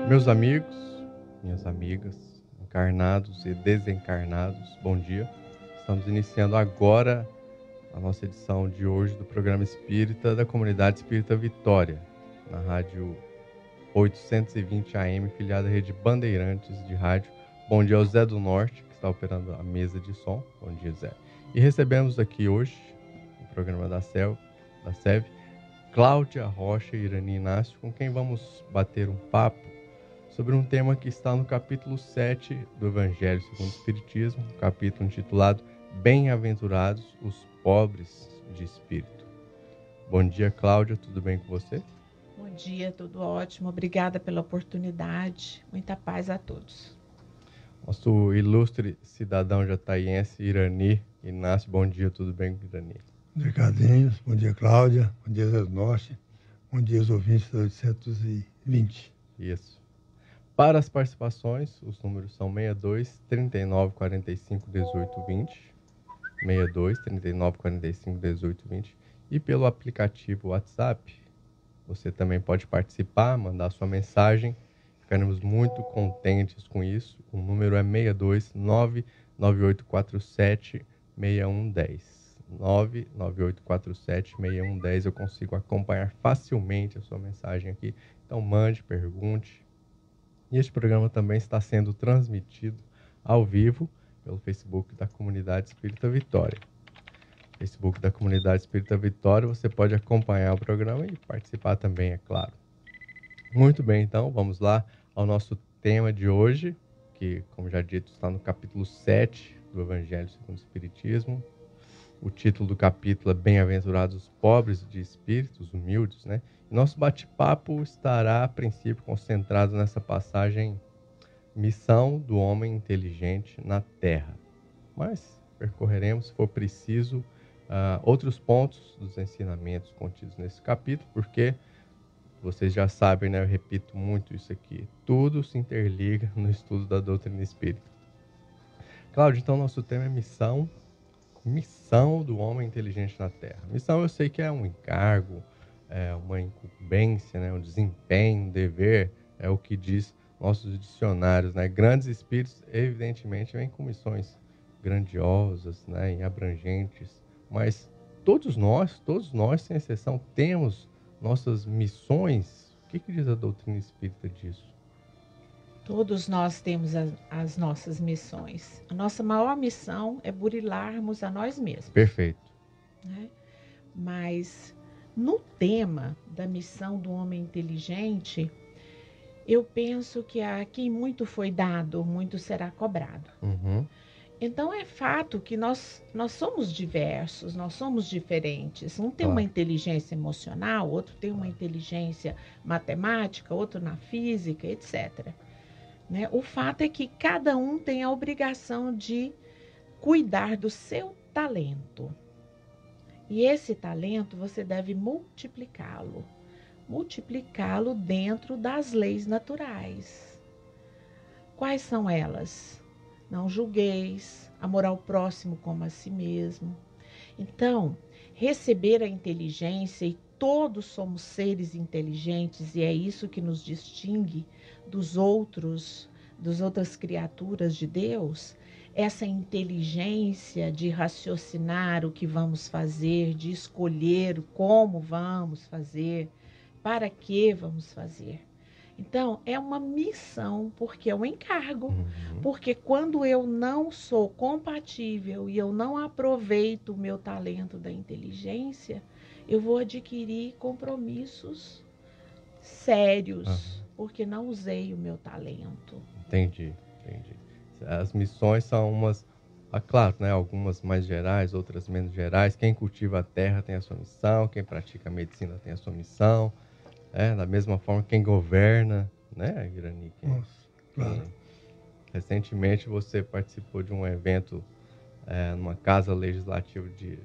Meus amigos, minhas amigas, encarnados e desencarnados, bom dia. Estamos iniciando agora a nossa edição de hoje do programa Espírita da Comunidade Espírita Vitória, na rádio 820 AM, filiada à rede Bandeirantes de Rádio. Bom dia ao Zé do Norte, que está operando a mesa de som. Bom dia, Zé. E recebemos aqui hoje, no programa da SEV, Cláudia Rocha e Irani Inácio, com quem vamos bater um papo sobre um tema que está no capítulo 7 do Evangelho segundo o Espiritismo, capítulo intitulado Bem-aventurados os pobres de espírito. Bom dia, Cláudia, tudo bem com você? Bom dia, tudo ótimo. Obrigada pela oportunidade. Muita paz a todos. Nosso ilustre cidadão jataiense, Irani Inácio. Bom dia, tudo bem, Irani? Recadinhos. Bom dia, Cláudia. Bom dia, Zé do Norte. Bom dia, os ouvintes da 820. Isso. Para as participações, os números são 62 39 45 18 20, 62 39 45 18 20, e pelo aplicativo WhatsApp, você também pode participar, mandar sua mensagem, ficaremos muito contentes com isso. O número é 62 99847 6110, 99847 6110, eu consigo acompanhar facilmente a sua mensagem aqui, então mande, pergunte. E este programa também está sendo transmitido ao vivo pelo Facebook da Comunidade Espírita Vitória. Facebook da Comunidade Espírita Vitória, você pode acompanhar o programa e participar também, é claro. Muito bem, então, vamos lá ao nosso tema de hoje, que, como já dito, está no capítulo 7 do Evangelho segundo o Espiritismo. O título do capítulo é Bem-aventurados os pobres de espírito, os humildes, né? Nosso bate-papo estará, a princípio, concentrado nessa passagem Missão do Homem Inteligente na Terra. Mas percorreremos, se for preciso, outros pontos dos ensinamentos contidos nesse capítulo, porque vocês já sabem, né? Eu repito muito isso aqui. Tudo se interliga no estudo da doutrina espírita. Cláudio, então nosso tema é Missão do Homem Inteligente na Terra. Missão eu sei que é um encargo, uma incumbência, né, um desempenho, um dever, é o que diz nossos dicionários, né? Grandes espíritos, evidentemente, vêm com missões grandiosas, né, e abrangentes, mas todos nós, sem exceção, temos nossas missões. O que diz a doutrina espírita disso? Todos nós temos as nossas missões. A nossa maior missão é burilarmos a nós mesmos. Perfeito. Né? Mas no tema da missão do homem inteligente, eu penso que a quem muito foi dado, muito será cobrado. Uhum. Então é fato que nós somos diversos, nós somos diferentes. Um tem Claro. uma inteligência emocional, outro tem uma inteligência matemática, outro na física, etc. Né? O fato é que cada um tem a obrigação de cuidar do seu talento. E esse talento você deve multiplicá-lo dentro das leis naturais. Quais são elas? Não julgueis, amor ao próximo como a si mesmo. Então, receber a inteligência, e todos somos seres inteligentes, e é isso que nos distingue das outras criaturas de Deus, essa inteligência de raciocinar o que vamos fazer, de escolher como vamos fazer, para que vamos fazer. Então, é uma missão, porque é um encargo. Uhum. Porque quando eu não sou compatível e eu não aproveito o meu talento da inteligência, eu vou adquirir compromissos sérios, porque não usei o meu talento. Entendi. As missões são umas, claro, né, algumas mais gerais, outras menos gerais. Quem cultiva a terra tem a sua missão, quem pratica a medicina tem a sua missão. Da mesma forma quem governa, né, Irani? Nossa, claro. Recentemente você participou de um evento numa casa legislativa de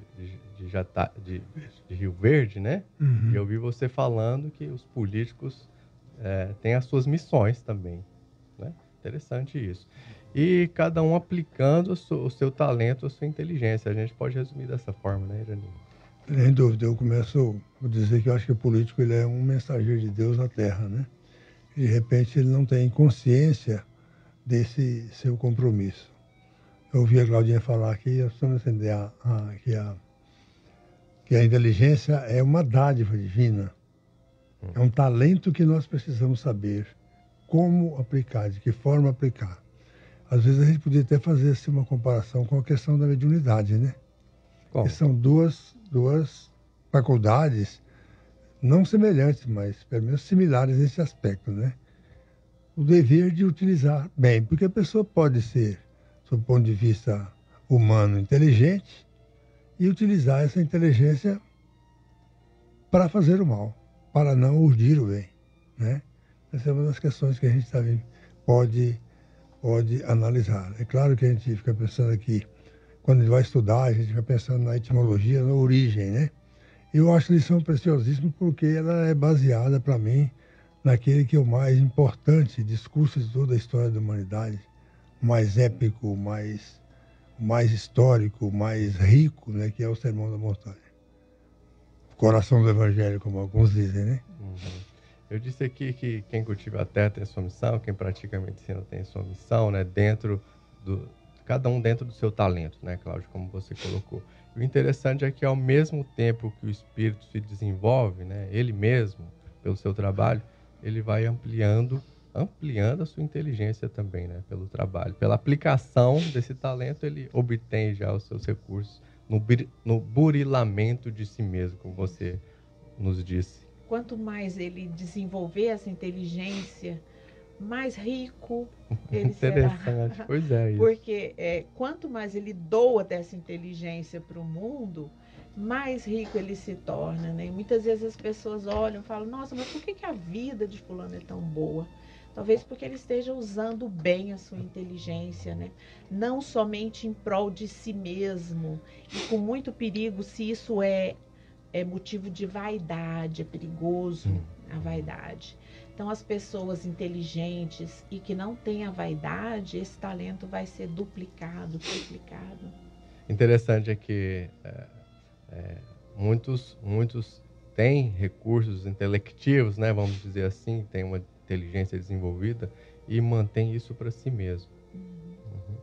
Rio Verde, né? Uhum. E eu vi você falando que os políticos têm as suas missões também, né? Interessante isso. E cada um aplicando o seu talento, a sua inteligência. A gente pode resumir dessa forma, né, Irani? Sem dúvida, eu começo a dizer que eu acho que o político ele é um mensageiro de Deus na Terra, né? E, de repente ele não tem consciência desse seu compromisso. Eu ouvi a Claudinha falar que nós precisamos entender que a inteligência é uma dádiva divina. É um talento que nós precisamos saber como aplicar, de que forma aplicar. Às vezes a gente podia até fazer assim, uma comparação com a questão da mediunidade, né? Como? Que são duas faculdades, não semelhantes, mas pelo menos similares nesse aspecto, né? O dever de utilizar bem, porque a pessoa pode ser, sob o ponto de vista humano, inteligente e utilizar essa inteligência para fazer o mal, para não urdir o bem, né? Essa é uma das questões que a gente também pode analisar. É claro que a gente fica pensando aqui, quando a gente vai estudar, a gente fica pensando na etimologia, na origem, né? Eu acho a lição preciosíssima porque ela é baseada, para mim, naquele que é o mais importante discurso de toda a história da humanidade, o mais épico, o mais histórico, o mais rico, né? Que é o Sermão da Montanha. O coração do Evangelho, como alguns dizem, né? Uhum. Eu disse aqui que quem cultiva a terra tem sua missão, quem pratica a medicina tem sua missão, né? Cada um dentro do seu talento, né, Cláudio, como você colocou. E o interessante é que ao mesmo tempo que o espírito se desenvolve, né, ele mesmo, pelo seu trabalho, ele vai ampliando a sua inteligência também, né, pelo trabalho. Pela aplicação desse talento, ele obtém já os seus recursos no burilamento de si mesmo, como você nos disse. Quanto mais ele desenvolver essa inteligência, mais rico ele será. Interessante, pois é isso. Porque quanto mais ele doa dessa inteligência para o mundo, mais rico ele se torna, né? E muitas vezes as pessoas olham e falam, nossa, mas por que a vida de fulano é tão boa? Talvez porque ele esteja usando bem a sua inteligência, né? Não somente em prol de si mesmo, e com muito perigo, se isso é motivo de vaidade, é perigoso a vaidade. Então, as pessoas inteligentes e que não têm a vaidade, esse talento vai ser duplicado, triplicado. Interessante é que muitos têm recursos intelectivos, né, vamos dizer assim, têm uma inteligência desenvolvida e mantêm isso para si mesmo.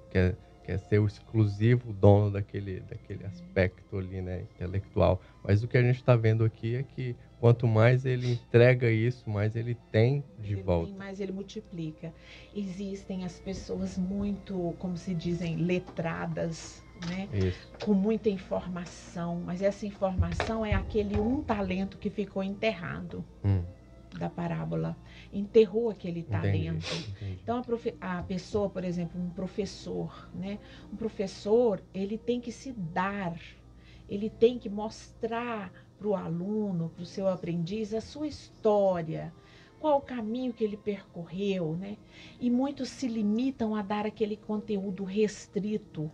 Quer ser o exclusivo dono daquele aspecto ali, né, intelectual. Mas o que a gente está vendo aqui é que quanto mais ele entrega isso, mais ele tem de volta. Mais ele multiplica. Existem as pessoas muito, como se dizem, letradas, né? Isso. Com muita informação, mas essa informação é aquele um talento que ficou enterrado. Da parábola, enterrou aquele talento. Entendi. Então a pessoa, por exemplo, um professor, né? Um professor, ele tem que se dar, ele tem que mostrar para o aluno, para o seu aprendiz, a sua história, qual o caminho que ele percorreu, né? E muitos se limitam a dar aquele conteúdo restrito.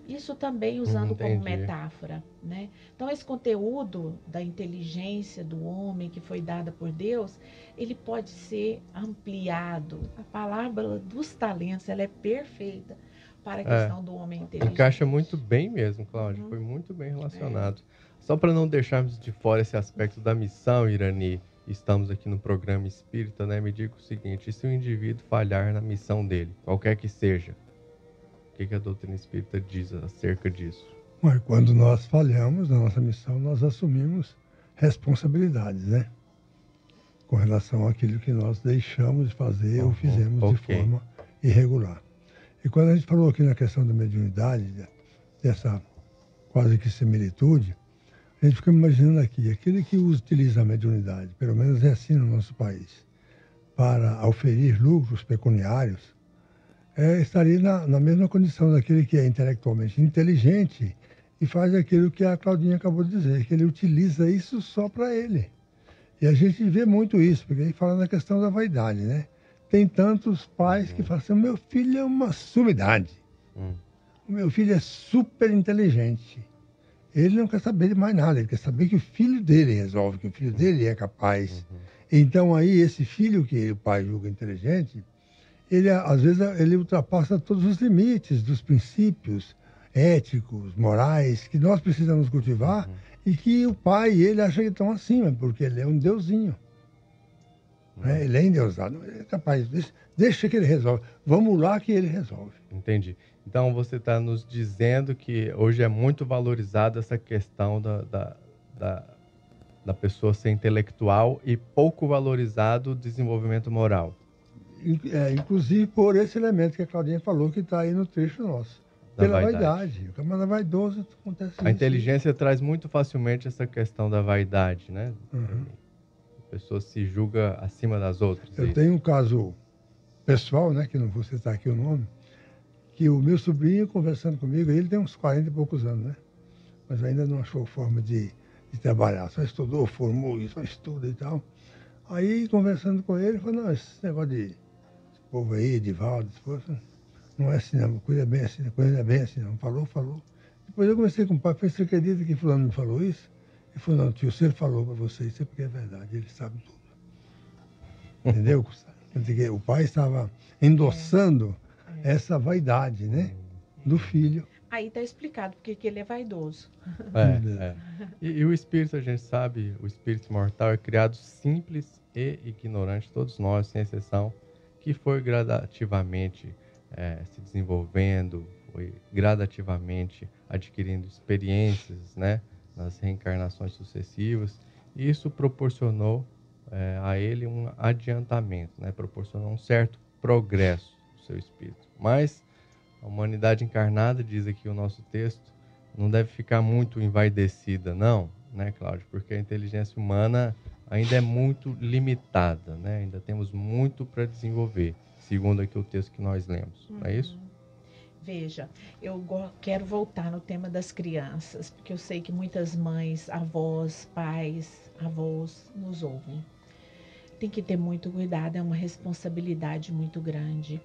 Isso também usando como metáfora, né? Então, esse conteúdo da inteligência do homem que foi dada por Deus, ele pode ser ampliado. A palavra dos talentos, ela é perfeita para a questão do homem inteligente. Encaixa muito bem mesmo, Cláudio. Foi muito bem relacionado. Só para não deixarmos de fora esse aspecto da missão, Irani, estamos aqui no programa Espírita, né? Me diga o seguinte, e se o indivíduo falhar na missão dele, qualquer que seja, o que a doutrina espírita diz acerca disso? Mas quando nós falhamos na nossa missão, nós assumimos responsabilidades, né? Com relação àquilo que nós deixamos de fazer ou fizemos de forma irregular. E quando a gente falou aqui na questão da mediunidade, dessa quase que similitude, a gente fica imaginando aqui, aquele que utiliza a mediunidade, pelo menos é assim no nosso país, para auferir lucros pecuniários, estaria na mesma condição daquele que é intelectualmente inteligente e faz aquilo que a Claudinha acabou de dizer, que ele utiliza isso só para ele. E a gente vê muito isso, porque aí fala da questão da vaidade, né? Tem tantos pais que falam assim, o meu filho é uma sumidade. O meu filho é super inteligente. Ele não quer saber de mais nada, ele quer saber que o filho dele resolve, que o filho dele é capaz. Então aí esse filho que o pai julga inteligente, ele às vezes ele ultrapassa todos os limites dos princípios éticos, morais, que nós precisamos cultivar e que o pai e ele acham que estão acima, porque ele é um deusinho. Né? Ele é endeusado, ele é capaz, deixa que ele resolve. Vamos lá que ele resolve. Entendi. Então você está nos dizendo que hoje é muito valorizada essa questão da pessoa ser intelectual e pouco valorizado o desenvolvimento moral. Inclusive por esse elemento que a Claudinha falou, que está aí no trecho nosso. Pela vaidade. O camarada vaidoso acontece isso. A inteligência traz muito facilmente essa questão da vaidade, né? A pessoa se julga acima das outras. Eu tenho um caso pessoal, né, que não vou citar aqui o nome, que o meu sobrinho conversando comigo, ele tem uns 40 e poucos anos, né? Mas ainda não achou forma de trabalhar. Só estudou, formou, só estuda e tal. Aí, conversando com ele, falou, não, esse negócio de esse povo aí, de Valdo, não é assim, não. Coisa bem assim, coisa é bem assim, não. Falou. Depois eu comecei com o pai, falei, você acredita que fulano me falou isso? Ele falou, não, tio, se ele falou para você, isso é porque é verdade, ele sabe tudo. Entendeu? Quer dizer que o pai estava endossando essa vaidade, né? Do filho. Aí está explicado porque que ele é vaidoso. E o espírito, a gente sabe, o espírito mortal é criado simples e ignorante, todos nós, sem exceção, que foi gradativamente se desenvolvendo, foi gradativamente adquirindo experiências, né, nas reencarnações sucessivas, e isso proporcionou a ele um adiantamento, né, proporcionou um certo progresso do seu espírito. Mas a humanidade encarnada, diz aqui o nosso texto, não deve ficar muito envaidecida, não, né, Cláudio? Porque a inteligência humana ainda é muito limitada, né? Ainda temos muito para desenvolver, segundo aqui o texto que nós lemos, não é isso? Veja, eu quero voltar no tema das crianças, porque eu sei que muitas mães, avós, pais, avós nos ouvem. Tem que ter muito cuidado, é uma responsabilidade muito grande,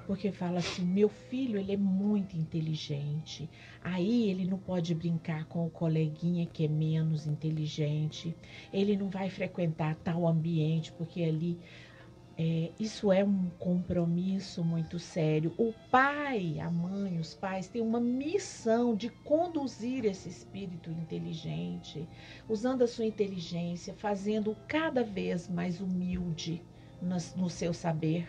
porque fala assim, meu filho, ele é muito inteligente, aí ele não pode brincar com o coleguinha que é menos inteligente, ele não vai frequentar tal ambiente, porque ali... isso é um compromisso muito sério. O pai, a mãe, os pais têm uma missão de conduzir esse espírito inteligente, usando a sua inteligência, fazendo cada vez mais humilde no seu saber.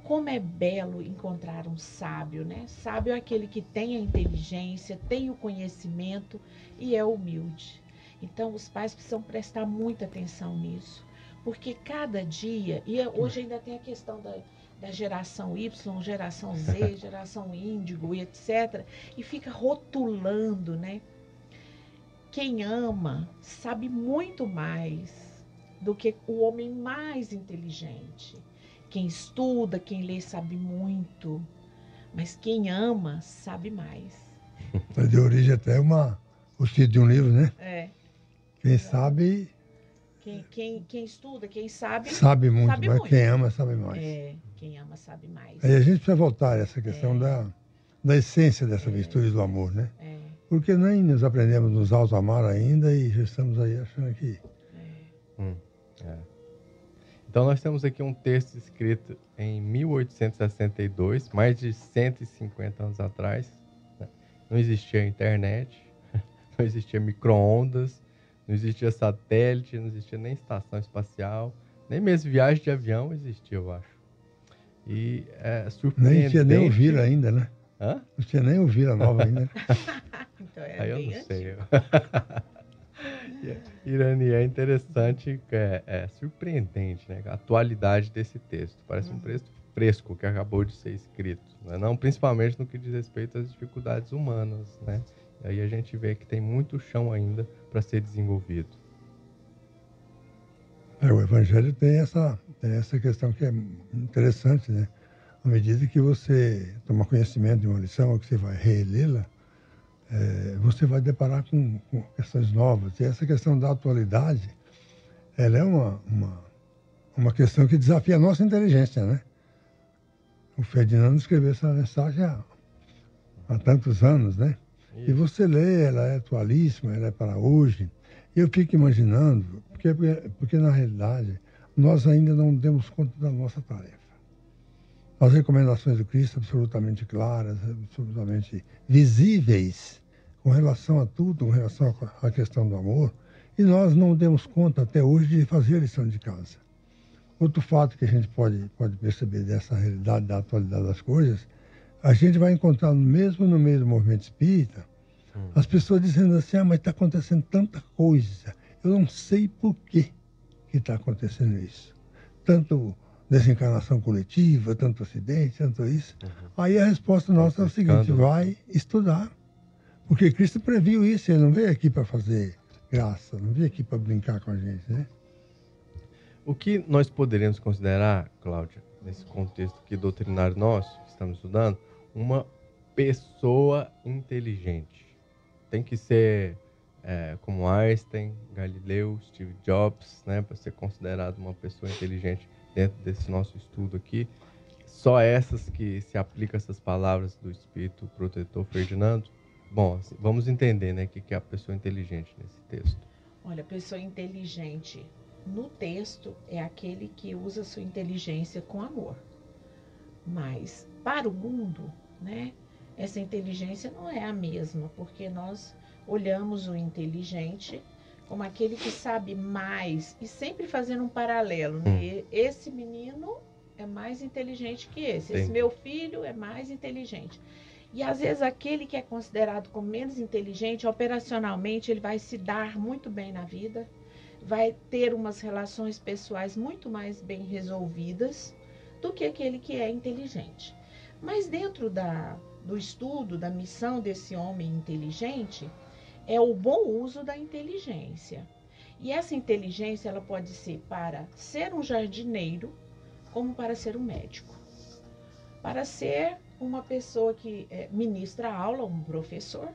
Como é belo encontrar um sábio, né? Sábio é aquele que tem a inteligência, tem o conhecimento e é humilde. Então, os pais precisam prestar muita atenção nisso. Porque cada dia, e hoje ainda tem a questão da geração Y, geração Z, geração Índigo e etc. E fica rotulando, né? Quem ama sabe muito mais do que o homem mais inteligente. Quem estuda, quem lê sabe muito, mas quem ama sabe mais. Deu origem até o título de um livro, né? Quem sabe... Quem estuda, quem sabe... Sabe muito, mas muito. Quem ama sabe mais. Quem ama sabe mais. Aí a gente precisa voltar a essa questão da essência dessa virtude do amor, né? Porque nem nos aprendemos nos autos amar ainda e já estamos aí achando que... Então nós temos aqui um texto escrito em 1862, mais de 150 anos atrás. Né? Não existia internet, não existia micro-ondas, não existia satélite, não existia nem estação espacial, nem mesmo viagem de avião existia, eu acho. E é surpreendente... Nem tinha nem o Vira ainda, né? Hã? Não tinha nem o Vira nova ainda. Então aí eu não sei. Irani, é interessante, é surpreendente, né? A atualidade desse texto. Parece um texto fresco que acabou de ser escrito, né? Não, principalmente no que diz respeito às dificuldades humanas, né? E aí a gente vê que tem muito chão ainda para ser desenvolvido. O Evangelho tem essa questão que é interessante, né? À medida que você toma conhecimento de uma lição ou que você vai relê-la, você vai deparar com questões novas. E essa questão da atualidade ela é uma questão que desafia a nossa inteligência, né? O Ferdinando escreveu essa mensagem há tantos anos, né? E você lê, ela é atualíssima, ela é para hoje. E eu fico imaginando, porque na realidade nós ainda não demos conta da nossa tarefa. As recomendações do Cristo absolutamente claras, absolutamente visíveis com relação a tudo, com relação à questão do amor, e nós não demos conta até hoje de fazer a lição de casa. Outro fato que a gente pode perceber dessa realidade, da atualidade das coisas, a gente vai encontrar mesmo no meio do movimento espírita, as pessoas dizendo assim, mas está acontecendo tanta coisa, eu não sei por que está acontecendo isso. Tanto desencarnação coletiva, tanto acidente, tanto isso. Aí a resposta nossa é o seguinte, vai estudar. Porque Cristo previu isso, ele não veio aqui para fazer graça, não veio aqui para brincar com a gente, né? O que nós poderíamos considerar, Cláudia, nesse contexto aqui doutrinário nosso, que estamos estudando, uma pessoa inteligente? Tem que ser como Einstein, Galileu, Steve Jobs, né, para ser considerado uma pessoa inteligente dentro desse nosso estudo aqui. Só essas que se aplicam essas palavras do Espírito Protetor Ferdinando? Bom, assim, vamos entender, né, o que é a pessoa inteligente nesse texto. Olha, a pessoa inteligente no texto é aquele que usa sua inteligência com amor. Mas para o mundo, né, essa inteligência não é a mesma, porque nós olhamos o inteligente como aquele que sabe mais, e sempre fazendo um paralelo, né? Esse menino é mais inteligente que esse meu filho é mais inteligente. E às vezes aquele que é considerado como menos inteligente, operacionalmente, ele vai se dar muito bem na vida, vai ter umas relações pessoais muito mais bem resolvidas do que aquele que é inteligente. Mas dentro do estudo, da missão desse homem inteligente, é o bom uso da inteligência. E essa inteligência, ela pode ser para ser um jardineiro, como para ser um médico. Para ser uma pessoa que ministra aula, um professor,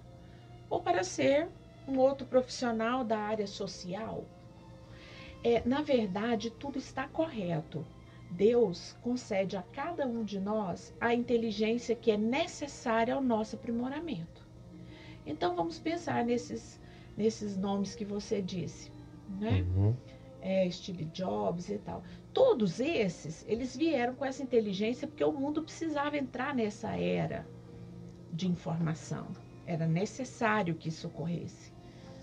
ou para ser um outro profissional da área social. Na verdade, tudo está correto. Deus concede a cada um de nós a inteligência que é necessária ao nosso aprimoramento. Então, vamos pensar nesses nomes que você disse, né? Steve Jobs e tal. Todos esses, eles vieram com essa inteligência porque o mundo precisava entrar nessa era de informação. Era necessário que isso ocorresse.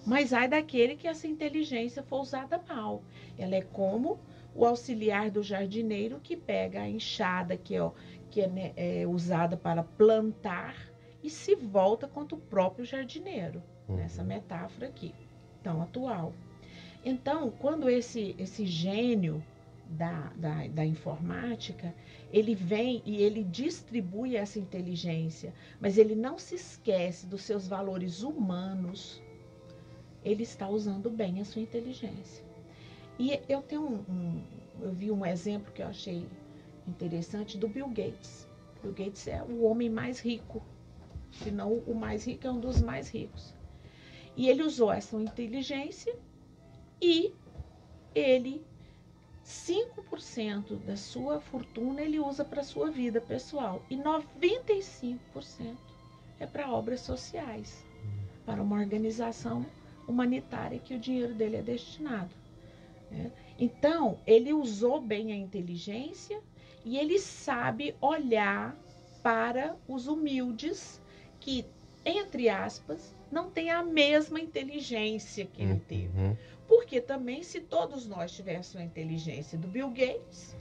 Mas ai daquele que essa inteligência for usada mal. Ela é como o auxiliar do jardineiro que pega a enxada que é usada para plantar e se volta contra o próprio jardineiro, nessa metáfora aqui, tão atual. Então, quando esse gênio da informática, ele vem e ele distribui essa inteligência, mas ele não se esquece dos seus valores humanos, ele está usando bem a sua inteligência. E eu eu vi um exemplo que eu achei interessante do Bill Gates. Bill Gates é o homem mais rico, se não o mais rico, é um dos mais ricos. E ele usou essa inteligência e ele, 5% da sua fortuna, ele usa para a sua vida pessoal. E 95% é para obras sociais, para uma organização humanitária que o dinheiro dele é destinado. Então, ele usou bem a inteligência e ele sabe olhar para os humildes que, entre aspas, não têm a mesma inteligência que ele teve. Porque também, se todos nós tivéssemos a inteligência do Bill Gates,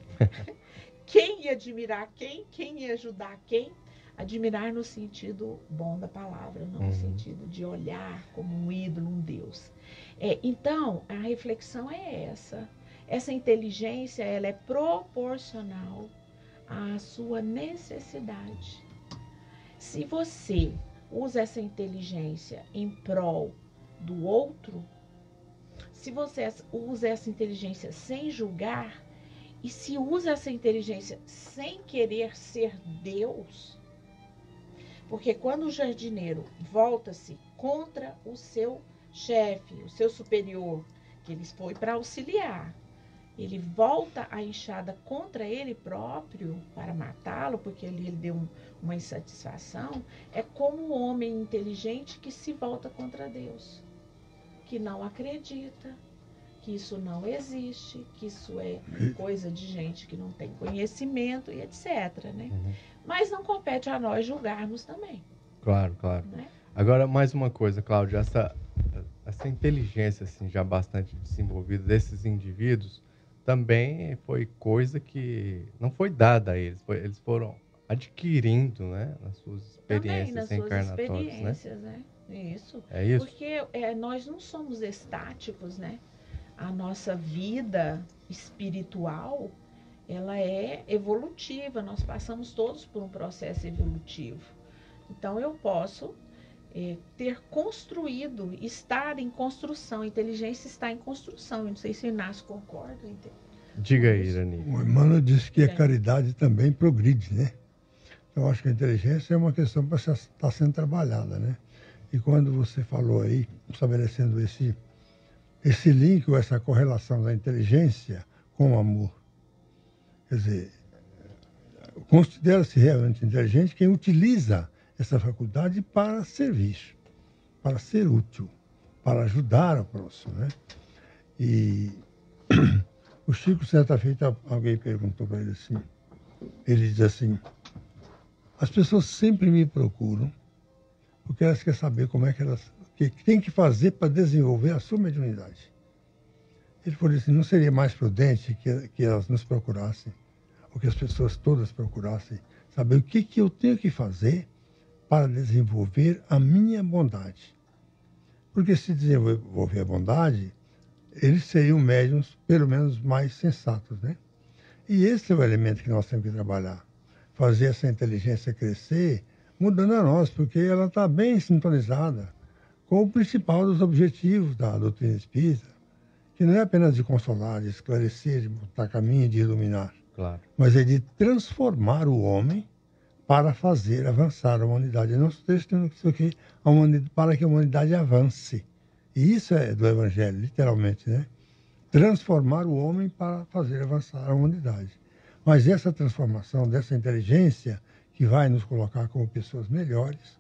quem ia admirar quem? Quem ia ajudar quem? Admirar no sentido bom da palavra, não no sentido de olhar como um ídolo, um Deus. Então, a reflexão é essa. Essa inteligência, ela é proporcional à sua necessidade. Se você usa essa inteligência em prol do outro, se você usa essa inteligência sem julgar, e se usa essa inteligência sem querer ser Deus, porque quando o jardineiro volta-se contra o seu chefe, o seu superior, que ele foi para auxiliar. Ele volta a enxada contra ele próprio para matá-lo, porque ali ele deu uma insatisfação. É como o homem inteligente que se volta contra Deus, que não acredita, que isso não existe, que isso é coisa de gente que não tem conhecimento e etc. Né? Mas não compete a nós julgarmos também. Claro, claro. Né? Agora, mais uma coisa, Cláudia, essa inteligência assim, já bastante desenvolvida desses indivíduos também foi coisa que não foi dada a eles, eles foram adquirindo, né, nas suas experiências também, nas reencarnatórias, suas experiências, né? Isso. É isso? Porque nós não somos estáticos, né? A nossa vida espiritual, ela é evolutiva, nós passamos todos por um processo evolutivo. Então, eu posso ter construído, estar em construção, a inteligência está em construção. Eu não sei se o Inácio concorda. Diga aí, Irani. O Emmanuel disse que a caridade também progride, né? Eu acho que a inteligência é uma questão para estar sendo trabalhada, né? E quando você falou aí, estabelecendo esse link ou essa correlação da inteligência com o amor, quer dizer, considera-se realmente inteligente quem utiliza essa faculdade para servir, para ser útil, para ajudar o próximo, né? E o Chico, certa feita, alguém perguntou para ele assim, ele diz assim, as pessoas sempre me procuram porque elas querem saber como é que elas, o que tem que fazer para desenvolver a sua mediunidade. Ele falou assim, não seria mais prudente que elas nos procurassem, ou que as pessoas todas procurassem, saber o que eu tenho que fazer para desenvolver a minha bondade. Porque se desenvolver a bondade, eles seriam médiuns, pelo menos, mais sensatos, né? E esse é o elemento que nós temos que trabalhar. Fazer essa inteligência crescer, mudando a nós, porque ela está bem sintonizada com o principal dos objetivos da doutrina espírita, que não é apenas de consolar, de esclarecer, de botar caminho, de iluminar, claro, mas é de transformar o homem para fazer avançar a humanidade. Nosso texto tem isso aqui, para que a humanidade avance. E isso é do Evangelho, literalmente, né? Transformar o homem para fazer avançar a humanidade. Mas essa transformação, dessa inteligência, que vai nos colocar como pessoas melhores,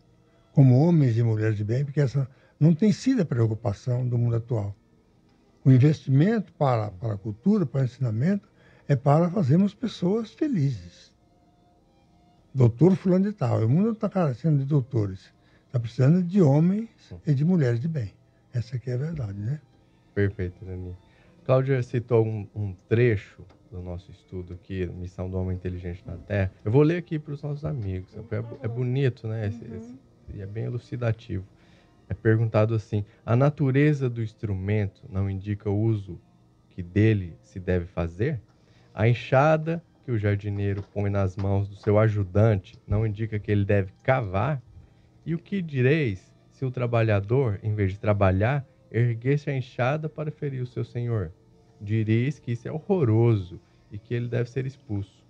como homens e mulheres de bem, porque essa não tem sido a preocupação do mundo atual. O investimento para a cultura, para o ensinamento, é para fazermos pessoas felizes. Doutor fulano de tal. O mundo está carecendo de doutores. Está precisando de homens e de mulheres de bem. Essa aqui é a verdade, né? Perfeito, Irani. Cláudia citou um trecho do nosso estudo aqui, Missão do Homem Inteligente na Terra. Eu vou ler aqui para os nossos amigos. É bonito, né? E é bem elucidativo. É perguntado assim, a natureza do instrumento não indica o uso que dele se deve fazer? A enxada que o jardineiro põe nas mãos do seu ajudante não indica que ele deve cavar? E o que direis se o trabalhador, em vez de trabalhar, erguesse a enxada para ferir o seu senhor? Direis que isso é horroroso e que ele deve ser expulso.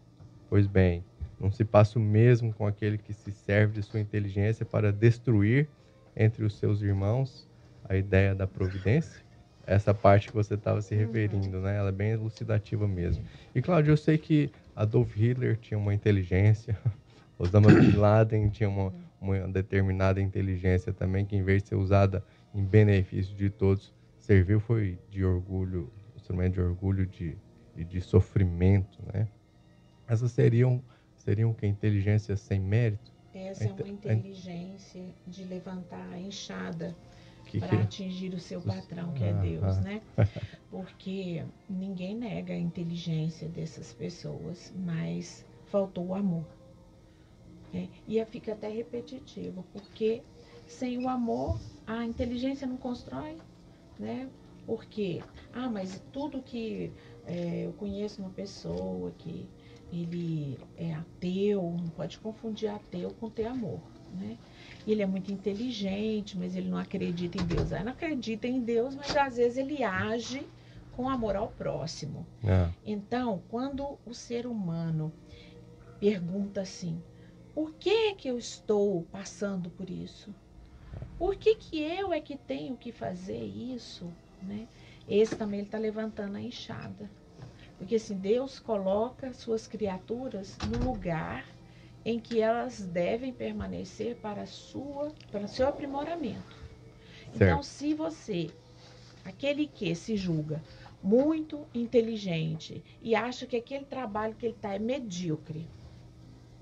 Pois bem, não se passa o mesmo com aquele que se serve de sua inteligência para destruir entre os seus irmãos a ideia da providência? Essa parte que você estava se referindo, né? Ela é bem elucidativa mesmo. E, Cláudio, eu sei que Adolf Hitler tinha uma inteligência, Osama Bin Laden tinha uma determinada inteligência também, que em vez de ser usada em benefício de todos, serviu foi de orgulho, instrumento de orgulho e de sofrimento, né? Essas seriam que inteligência sem mérito? Essa é uma inteligência de levantar a enxada para atingir o seu patrão, que é Deus, né? Porque ninguém nega a inteligência dessas pessoas, mas faltou o amor. E fica até repetitivo, porque sem o amor a inteligência não constrói, né? Porque, mas tudo que eu conheço uma pessoa que ele é ateu, não pode confundir ateu com ter amor, né? Ele é muito inteligente, mas ele não acredita em Deus. Ele não acredita em Deus, mas às vezes ele age com amor ao próximo. Então, quando o ser humano pergunta assim, por que eu estou passando por isso? Por que eu é que tenho que fazer isso? Né? esse também ele está levantando a enxada. Porque assim, Deus coloca suas criaturas no lugar em que elas devem permanecer para o seu aprimoramento. Certo. Então, se você, aquele que se julga muito inteligente e acha que aquele trabalho que ele está é medíocre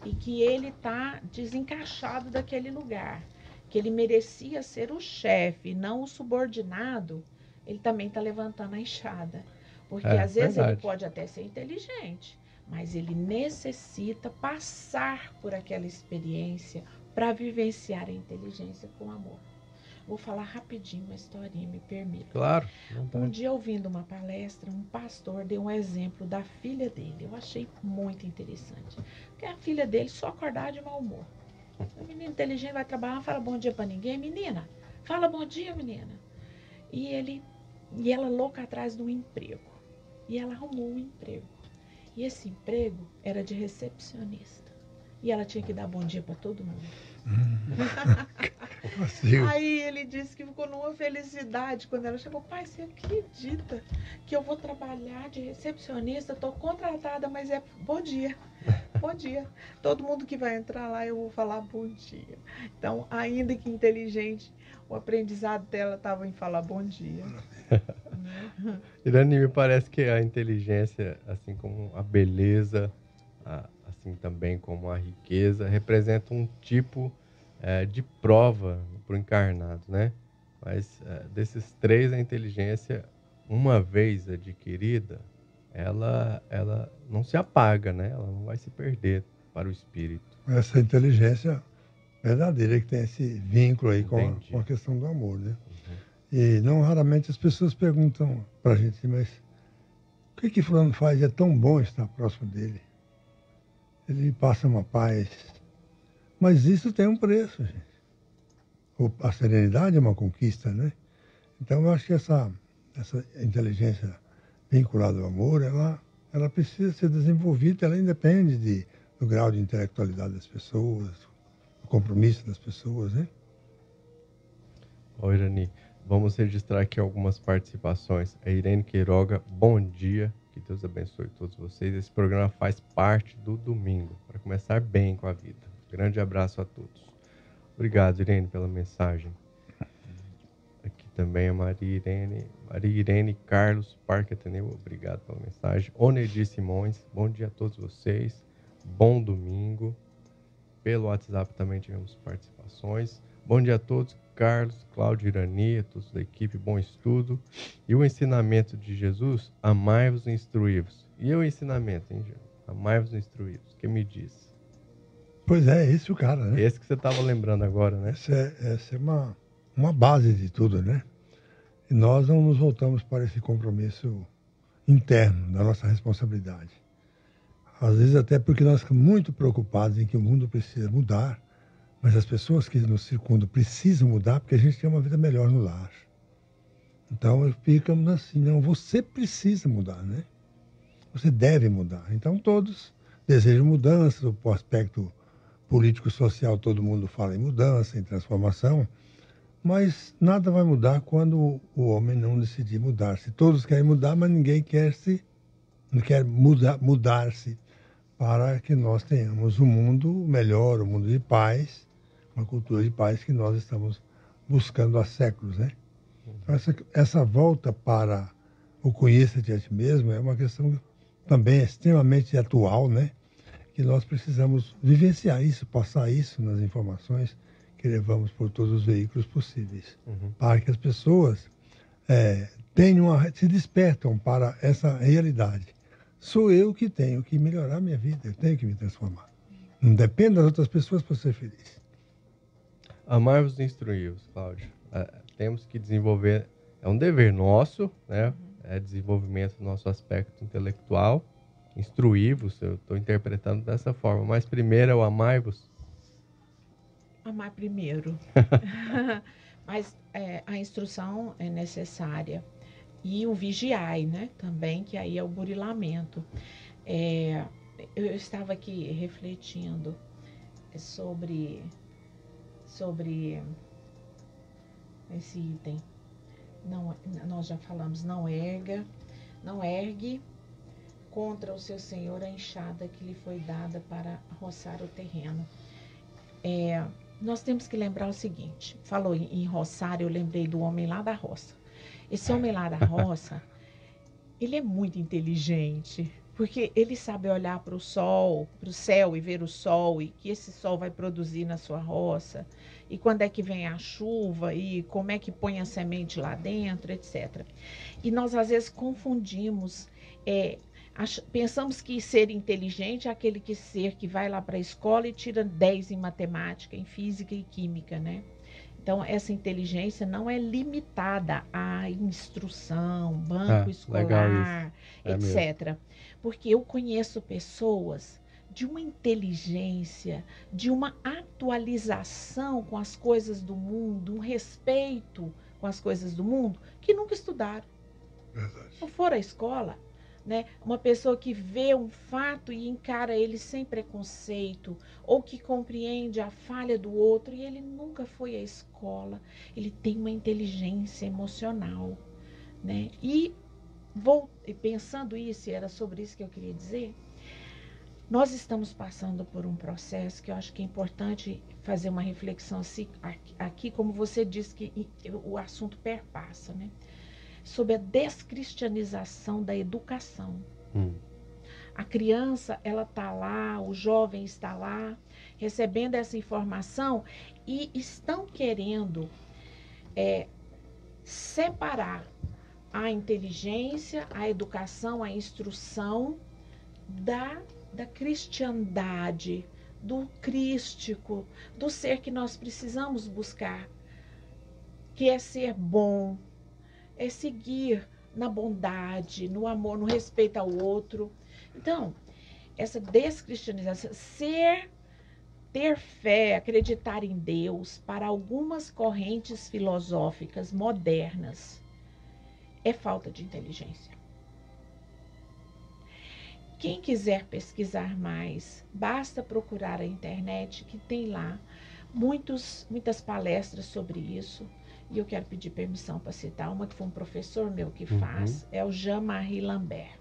e que ele está desencaixado daquele lugar, que ele merecia ser o chefe, não o subordinado, ele também está levantando a enxada. Porque às vezes verdade. ele pode até ser inteligente, mas ele necessita passar por aquela experiência para vivenciar a inteligência com amor. Vou falar rapidinho uma historinha, me permita. Claro. Um dia, ouvindo uma palestra, um pastor deu um exemplo da filha dele. Eu achei muito interessante. Porque a filha dele só acordava de mau humor. A menina inteligente vai trabalhar, não fala bom dia para ninguém. Menina, fala bom dia, menina. E ela louca atrás de um emprego. E ela arrumou um emprego. E esse emprego era de recepcionista. E ela tinha que dar bom dia para todo mundo. Aí ele disse que ficou numa felicidade quando ela chegou. Pai, você acredita que eu vou trabalhar de recepcionista? Estou contratada, mas é bom dia. Bom dia. Todo mundo que vai entrar lá eu vou falar bom dia. Então, ainda que inteligente, o aprendizado dela estava em falar bom dia. Irani, me parece que a inteligência, assim como a beleza, assim também como a riqueza, representa um tipo de prova para o encarnado, né? Mas desses três, a inteligência, uma vez adquirida, ela não se apaga, né? Ela não vai se perder para o espírito. Essa inteligência verdadeira que tem esse vínculo aí com a questão do amor, né? E não raramente as pessoas perguntam para a gente, mas o que fulano faz? É tão bom estar próximo dele. Ele passa uma paz. Mas isso tem um preço, gente. A serenidade é uma conquista, né? Então eu acho que essa inteligência vinculada ao amor, ela precisa ser desenvolvida, ela independe do grau de intelectualidade das pessoas, do compromisso das pessoas, né? Oi, Irani. Vamos registrar aqui algumas participações. A Irene Queiroga, bom dia. Que Deus abençoe todos vocês. Esse programa faz parte do domingo, para começar bem com a vida. Grande abraço a todos. Obrigado, Irene, pela mensagem. Aqui também a Maria Irene Carlos Parque Ateneu, obrigado pela mensagem. Onedir Simões, bom dia a todos vocês. Bom domingo. Pelo WhatsApp também tivemos participações. Bom dia a todos. Carlos, Cláudio, Irani, a todos da equipe, bom estudo. E o ensinamento de Jesus, amai-vos e instruí-vos. E o ensinamento, hein, Jesus? Amai-vos e instruí-vos. O que me diz? Pois é, esse é o cara, né? Esse que você estava lembrando agora, né? Essa é uma base de tudo, né? E nós não nos voltamos para esse compromisso interno da nossa responsabilidade. Às vezes até porque nós ficamos muito preocupados em que o mundo precisa mudar, mas as pessoas que nos circundam precisam mudar porque a gente tem uma vida melhor no lar. Então ficamos assim, não, você precisa mudar, né? Você deve mudar. Então todos desejam mudanças, o aspecto político-social, todo mundo fala em mudança, em transformação, mas nada vai mudar quando o homem não decidir mudar-se. Todos querem mudar, mas ninguém não quer mudar-se para que nós tenhamos um mundo melhor, um mundo de paz, uma cultura de paz que nós estamos buscando há séculos, né? Então, essa volta para o conheça-te a ti mesmo é uma questão também extremamente atual, né? Que nós precisamos vivenciar isso, passar isso nas informações que levamos por todos os veículos possíveis, para que as pessoas se despertam para essa realidade. Sou eu que tenho que melhorar minha vida, eu tenho que me transformar. Não depende das outras pessoas para ser feliz. Amar-vos e instruí-vos, Cláudio. Temos que desenvolver, é um dever nosso, né? É desenvolvimento do nosso aspecto intelectual. Instruí-vos, eu estou interpretando dessa forma, mas primeiro é o amai-vos. Amar primeiro. Mas a instrução é necessária. E o vigiai, né? Também, que aí é o burilamento. Eu estava aqui refletindo sobre esse item. Não, nós já falamos, não ergue contra o seu senhor a enxada que lhe foi dada para roçar o terreno. Nós temos que lembrar o seguinte, falou em roçar, eu lembrei do homem lá da roça. Esse homem lá da roça, ele é muito inteligente, porque ele sabe olhar para o sol, para o céu e ver o sol, e que esse sol vai produzir na sua roça, e quando é que vem a chuva, e como é que põe a semente lá dentro, etc. E nós, às vezes, confundimos, pensamos que ser inteligente é aquele ser que vai lá para a escola e tira 10 em matemática, em física e química, né? Então, essa inteligência não é limitada à instrução, banco escolar, etc. Porque eu conheço pessoas de uma inteligência, de uma atualização com as coisas do mundo, um respeito com as coisas do mundo, que nunca estudaram. Verdade. Não foram à escola. Né? Uma pessoa que vê um fato e encara ele sem preconceito, ou que compreende a falha do outro e ele nunca foi à escola, ele tem uma inteligência emocional, né? E pensando isso, era sobre isso que eu queria dizer, nós estamos passando por um processo que eu acho que é importante fazer uma reflexão aqui, como você disse, que o assunto perpassa, né? Sobre a descristianização da educação. A criança, ela está lá, o jovem está lá, recebendo essa informação e estão querendo separar a inteligência, a educação, a instrução da cristandade, do crístico, do ser que nós precisamos buscar, que é ser bom, é seguir na bondade, no amor, no respeito ao outro. Então, essa descristianização, ter fé, acreditar em Deus, para algumas correntes filosóficas modernas, é falta de inteligência. Quem quiser pesquisar mais, basta procurar a internet, que tem lá muitas palestras sobre isso. E eu quero pedir permissão para citar uma que foi um professor meu que faz, é o Jean-Marie Lambert.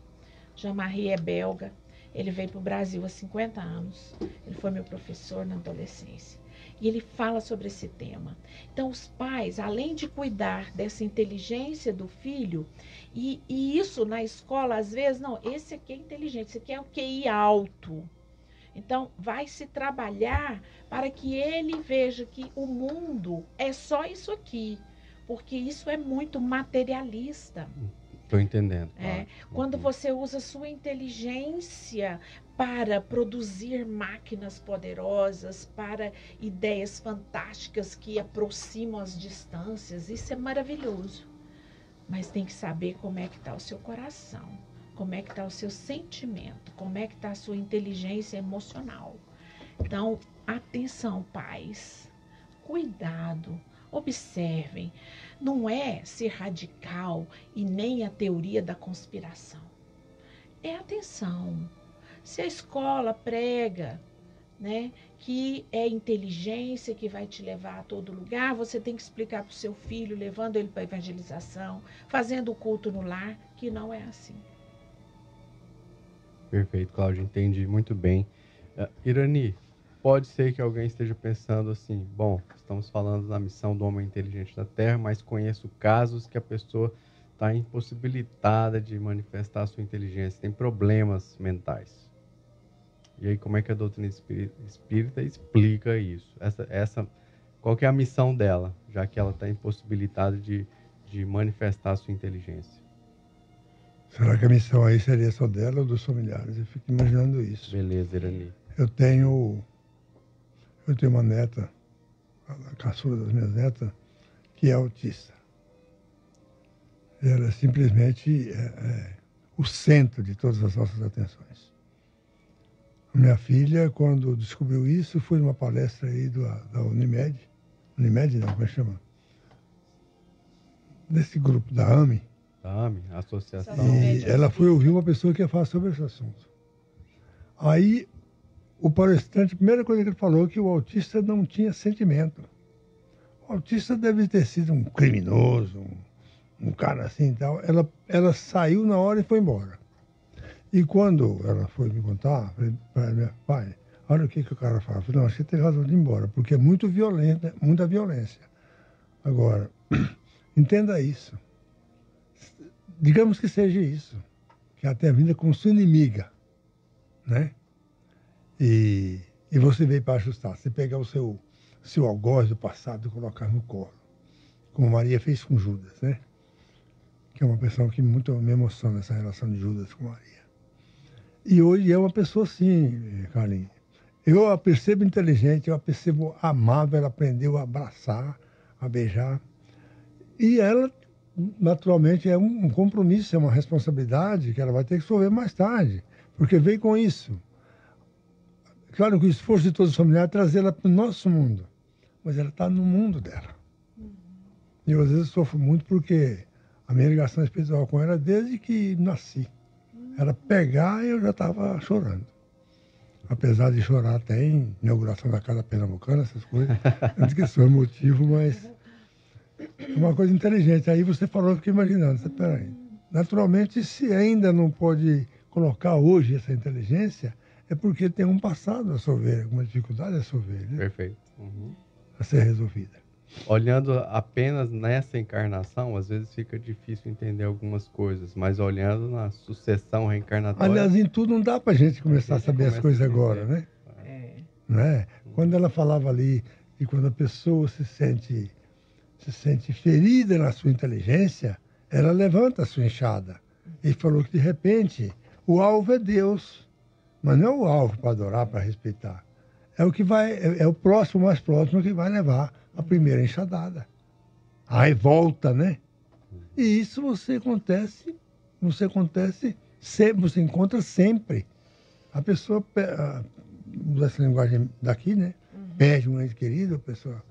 Jean-Marie é belga, ele veio para o Brasil há 50 anos, ele foi meu professor na adolescência. E ele fala sobre esse tema. Então, os pais, além de cuidar dessa inteligência do filho, e isso na escola, às vezes, não, esse aqui é inteligente, esse aqui é o QI alto. Então, vai se trabalhar para que ele veja que o mundo é só isso aqui, porque isso é muito materialista. Estou entendendo. Quando você usa sua inteligência para produzir máquinas poderosas, para ideias fantásticas que aproximam as distâncias, isso é maravilhoso. Mas tem que saber como é que está o seu coração. Como é que está o seu sentimento, como é que está a sua inteligência emocional. Então, atenção, pais, cuidado, observem. Não é ser radical e nem a teoria da conspiração. É atenção. Se a escola prega, né, que é inteligência que vai te levar a todo lugar, você tem que explicar para o seu filho, levando ele para a evangelização, fazendo o culto no lar, que não é assim. Perfeito, Cláudia, entendi muito bem. Irani, pode ser que alguém esteja pensando assim, bom, estamos falando da missão do homem inteligente da Terra, mas conheço casos que a pessoa está impossibilitada de manifestar a sua inteligência, tem problemas mentais. E aí, como é que a doutrina espírita explica isso? Qual que é a missão dela, já que ela está impossibilitada de manifestar a sua inteligência? Será que a missão aí seria só dela ou dos familiares? Eu fico imaginando isso. Beleza, Irani. Eu tenho uma neta, a caçula das minhas netas, que é autista. Ela é simplesmente o centro de todas as nossas atenções. Minha filha, quando descobriu isso, foi numa palestra aí da Unimed. Unimed, não, como é que chama? Desse grupo, da AME. A associação. E ela foi ouvir uma pessoa que ia falar sobre esse assunto. Aí, o palestrante, a primeira coisa que ele falou é que o autista não tinha sentimento. O autista deve ter sido um criminoso, um cara assim e tal. Ela saiu na hora e foi embora. E quando ela foi me contar, falei para meu pai, olha o que o cara fala. Eu falei, não, você tem razão de ir embora, porque é muito violenta, muita violência. Agora, entenda isso. Digamos que seja isso, que ela tenha vindo como sua inimiga, né? E você veio para ajustar. Você pegar o seu algoz do passado e colocar no colo, como Maria fez com Judas, né? Que é uma pessoa que muito me emociona, essa relação de Judas com Maria. E hoje é uma pessoa assim, Carlinhos. Eu a percebo inteligente, eu a percebo amável, ela aprendeu a abraçar, a beijar. E ela, naturalmente, é um compromisso, é uma responsabilidade que ela vai ter que resolver mais tarde, porque veio com isso. Claro que o esforço de todos os familiares é trazê-la para o nosso mundo, mas ela está no mundo dela. E eu, às vezes, sofro muito porque a minha ligação espiritual com ela é desde que nasci. Ela pegar e eu já estava chorando. Apesar de chorar até em inauguração da Casa Pernambucana, essas coisas. Não digo que isso é motivo, mas é uma coisa inteligente. Aí você falou, eu fiquei imaginando. Peraí. Naturalmente, se ainda não pode colocar hoje essa inteligência, é porque tem um passado a resolver, alguma dificuldade a resolver, né? Perfeito. Uhum. A ser resolvida. Olhando apenas nessa encarnação, às vezes fica difícil entender algumas coisas, mas olhando na sucessão reencarnatória... Aliás, em tudo não dá para a gente começar a saber as coisas agora, né? Não é? Quando ela falava ali que quando a pessoa se sente ferida na sua inteligência, ela levanta a sua enxada. E falou que, de repente, o alvo é Deus, mas não é o alvo para adorar, para respeitar. É o que vai, é o próximo, mais próximo, que vai levar a primeira enxadada. A revolta, né? E isso você acontece sempre, você encontra sempre. A pessoa, usa essa linguagem daqui, né? Perde um ente querido, a pessoa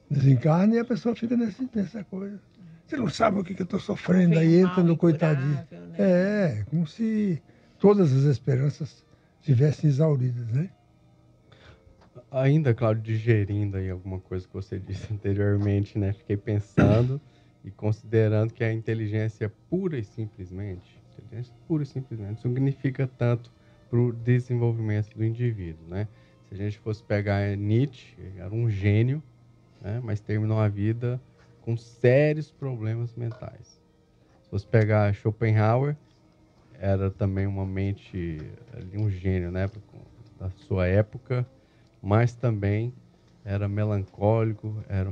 desencarna e a pessoa fica nessa coisa. Você não sabe o que eu estou sofrendo, aí entra no coitadinho. Né? É, como se todas as esperanças tivessem exauridas, né? Ainda, Cláudio, digerindo aí alguma coisa que você disse anteriormente, né? Fiquei pensando e considerando que a inteligência pura e simplesmente significa tanto para o desenvolvimento do indivíduo, né? Se a gente fosse pegar Nietzsche, era um gênio, né? Mas terminou a vida com sérios problemas mentais. Se fosse pegar Schopenhauer, era também uma mente, ali um gênio, né? Da sua época, mas também era melancólico, era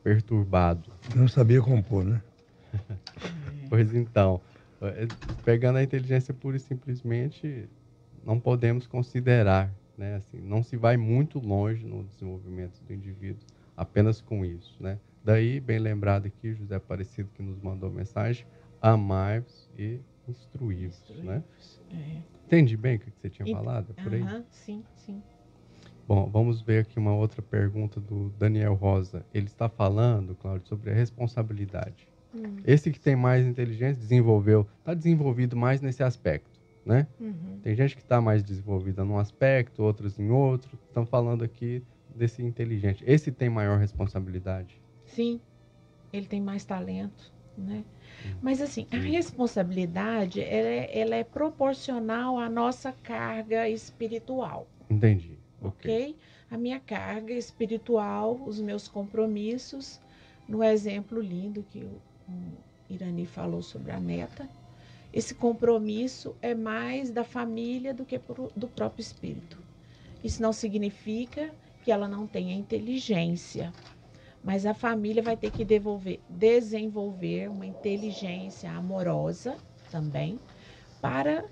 perturbado. Não sabia compor, né? Pois então, pegando a inteligência pura e simplesmente, não podemos considerar, né? Assim, não se vai muito longe no desenvolvimento do indivíduo apenas com isso, né? Daí, bem lembrado aqui, José Aparecido, que nos mandou mensagem, amai-vos e instruí-vos, né? Entendi bem o que você tinha falado? Por aí? Sim, sim. Bom, vamos ver aqui uma outra pergunta do Daniel Rosa. Ele está falando, Cláudio, sobre a responsabilidade. Esse que tem mais inteligência está desenvolvido mais nesse aspecto, né? Tem gente que está mais desenvolvida num aspecto, outros em outro. Estão falando aqui desse inteligente. Esse tem maior responsabilidade? Sim, ele tem mais talento, né? Mas assim, a responsabilidade, ela é proporcional à nossa carga espiritual. Entendi. Ok? A minha carga espiritual, os meus compromissos, no exemplo lindo que o Irani falou sobre a neta, esse compromisso é mais da família do que do próprio espírito. Isso não significa que ela não tenha inteligência, mas a família vai ter que desenvolver uma inteligência amorosa também para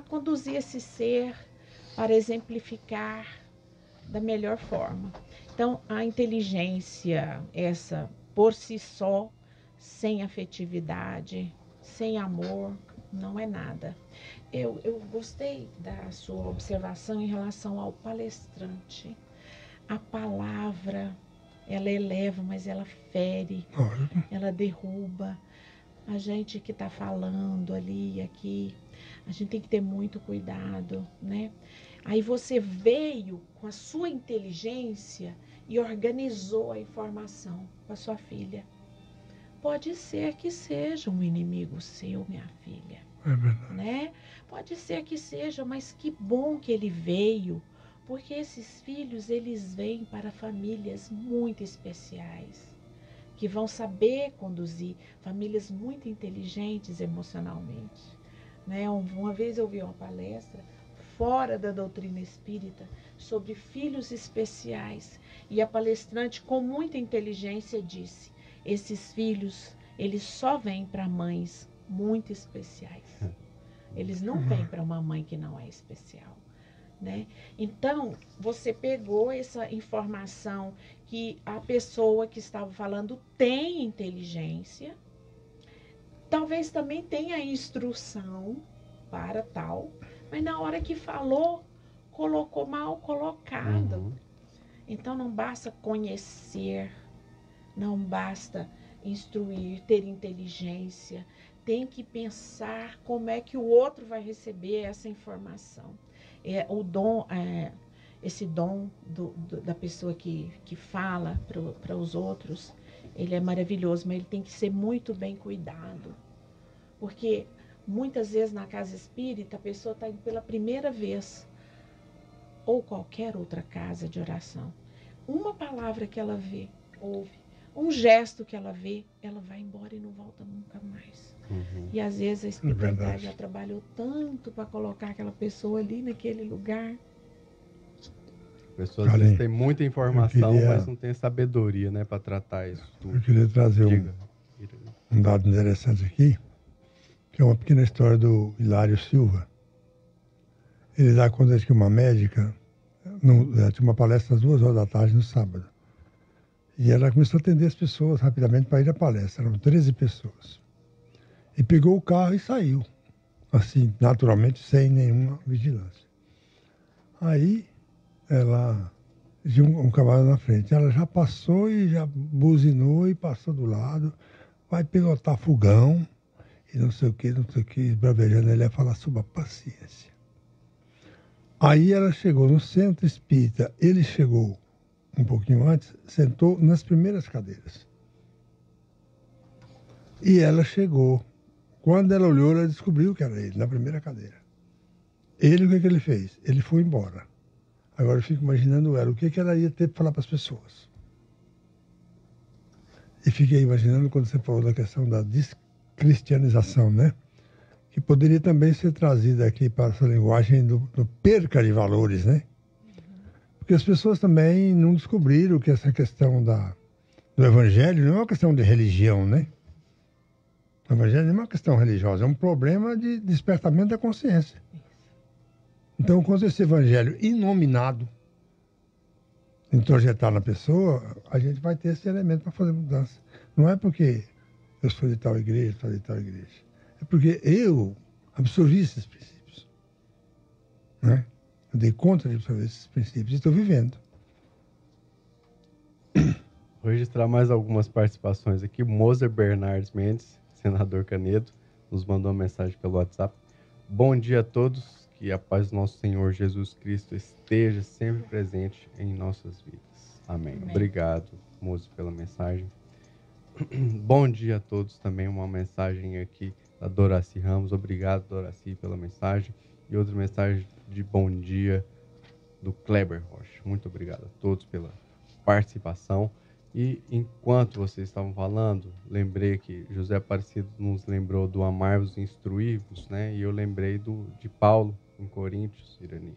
conduzir esse ser, para exemplificar da melhor forma. Então, a inteligência, essa por si só, sem afetividade, sem amor, não é nada. Eu gostei da sua observação em relação ao palestrante. A palavra, ela eleva, mas ela fere, ela derruba. A gente que está falando ali e aqui, a gente tem que ter muito cuidado, né? Aí você veio com a sua inteligência e organizou a informação com a sua filha. pode ser que seja um inimigo seu, minha filha. É verdade. Né? Pode ser que seja, mas que bom que ele veio, porque esses filhos, eles vêm para famílias muito especiais, que vão saber conduzir, famílias muito inteligentes emocionalmente. Né? Uma vez eu vi uma palestra fora da doutrina espírita sobre filhos especiais, e a palestrante com muita inteligência disse: esses filhos, eles só vêm para mães muito especiais. Eles não vêm para uma mãe que não é especial. Né? Então, você pegou essa informação que a pessoa que estava falando tem inteligência, talvez também tenha instrução para tal, mas na hora que falou, colocou mal colocado. Uhum. Então, não basta conhecer, não basta instruir, ter inteligência, tem que pensar como é que o outro vai receber essa informação. O dom, esse dom da pessoa que fala para os outros, ele é maravilhoso, mas ele tem que ser muito bem cuidado. Porque muitas vezes na casa espírita a pessoa está indo pela primeira vez, ou qualquer outra casa de oração. Uma palavra que ela vê, ouve, um gesto que ela vê, ela vai embora e não volta nunca mais. Uhum. E às vezes a espiritualidade já trabalhou tanto para colocar aquela pessoa ali naquele lugar. Pessoas às vezes têm muita informação, mas não tem sabedoria, né, para tratar isso tudo. Eu queria trazer um dado interessante aqui, que é uma pequena história do Hilário Silva. Ele dá conta de que uma médica tinha uma palestra às 2h da tarde no sábado. E ela começou a atender as pessoas rapidamente para ir à palestra. Eram 13 pessoas. E pegou o carro e saiu. Assim, naturalmente, sem nenhuma vigilância. Aí, ela tinha um cavalo na frente. Ela já passou e já buzinou e passou do lado. Vai pilotar fogão e não sei o que, bravejando. Ele ia falar sobre a paciência. Aí ela chegou no centro espírita. Ele chegou um pouquinho antes, sentou nas primeiras cadeiras. E ela chegou. Quando ela olhou, ela descobriu que era ele, na primeira cadeira. Ele, o que ele fez? Ele foi embora. Agora eu fico imaginando ela, o que ela ia ter para falar para as pessoas. E fiquei imaginando quando você falou da questão da descristianização, né? Que poderia também ser trazida aqui para essa linguagem do perca de valores, né? Porque as pessoas também não descobriram que essa questão do evangelho não é uma questão de religião, né? O evangelho não é uma questão religiosa, é um problema de despertamento da consciência. Então, quando esse evangelho inominado introjetar na pessoa, a gente vai ter esse elemento para fazer mudança. Não é porque eu sou de tal igreja, sou de tal igreja. É porque eu absorvi esses princípios. Né? Eu dei conta de absorver esses princípios e estou vivendo. Vou registrar mais algumas participações aqui. Moser Bernardes Mendes, senador Canedo, nos mandou uma mensagem pelo WhatsApp. Bom dia a todos, que a paz do nosso Senhor Jesus Cristo esteja sempre presente em nossas vidas. Amém. Obrigado, Moser, pela mensagem. Bom dia a todos também, uma mensagem aqui da Doraci Ramos. Obrigado, Doraci, pela mensagem. E outra mensagem de bom dia do Kleber Rocha. Muito obrigado a todos pela participação. E enquanto vocês estavam falando, lembrei que José Aparecido nos lembrou do amar-vos e instruir-vos, né? E eu lembrei de Paulo em Coríntios, Irani.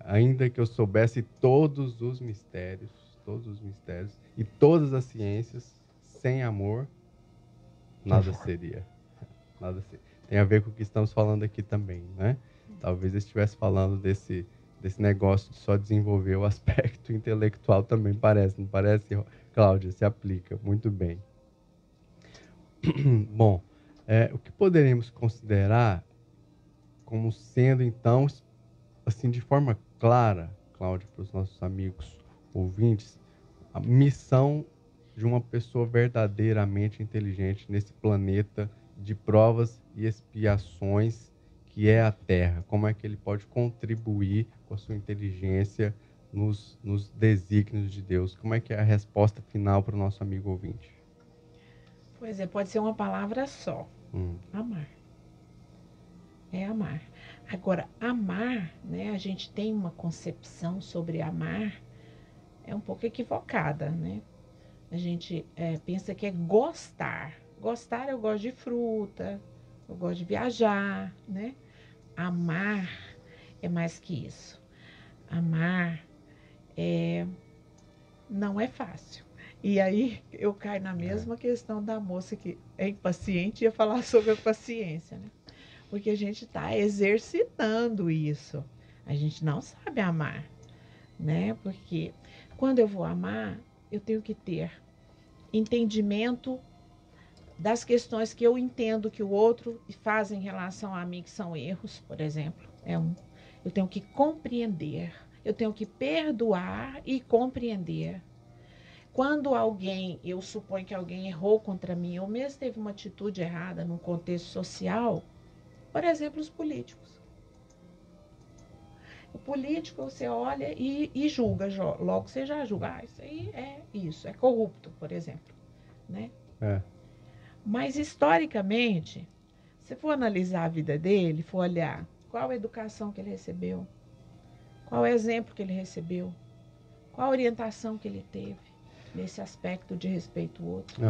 Ainda que eu soubesse todos os mistérios e todas as ciências, sem amor, nada seria. Nada seria. Tem a ver com o que estamos falando aqui também, né? Talvez eu estivesse falando desse negócio de só desenvolver o aspecto intelectual também, não parece, Cláudia? Se aplica muito bem. Bom, o que poderíamos considerar como sendo, então, assim, de forma clara, Cláudia, para os nossos amigos ouvintes, a missão de uma pessoa verdadeiramente inteligente nesse planeta de provas e expiações que é a Terra? Como é que ele pode contribuir com a sua inteligência nos desígnios de Deus? Como é que é a resposta final para o nosso amigo ouvinte? Pois é, pode ser uma palavra só. Amar. É amar. Agora, amar, né? A gente tem uma concepção sobre amar é um pouco equivocada, né? A gente pensa que é gostar. Gostar, eu gosto de fruta, eu gosto de viajar, né? Amar é mais que isso. Amar não é fácil. E aí eu caio na mesma questão da moça que é impaciente e ia falar sobre a paciência, né? Porque a gente está exercitando isso. A gente não sabe amar, né? Porque quando eu vou amar, eu tenho que ter entendimento das questões que eu entendo que o outro faz em relação a mim, que são erros, por exemplo. Eu tenho que compreender, eu tenho que perdoar e compreender. Quando eu suponho que alguém errou contra mim, ou mesmo teve uma atitude errada num contexto social, por exemplo, os políticos. O político, você olha e julga, logo você já julga. Isso é corrupto, por exemplo, né? Mas, historicamente, se for analisar a vida dele, for olhar qual a educação que ele recebeu, qual o exemplo que ele recebeu, qual a orientação que ele teve nesse aspecto de respeito ao outro.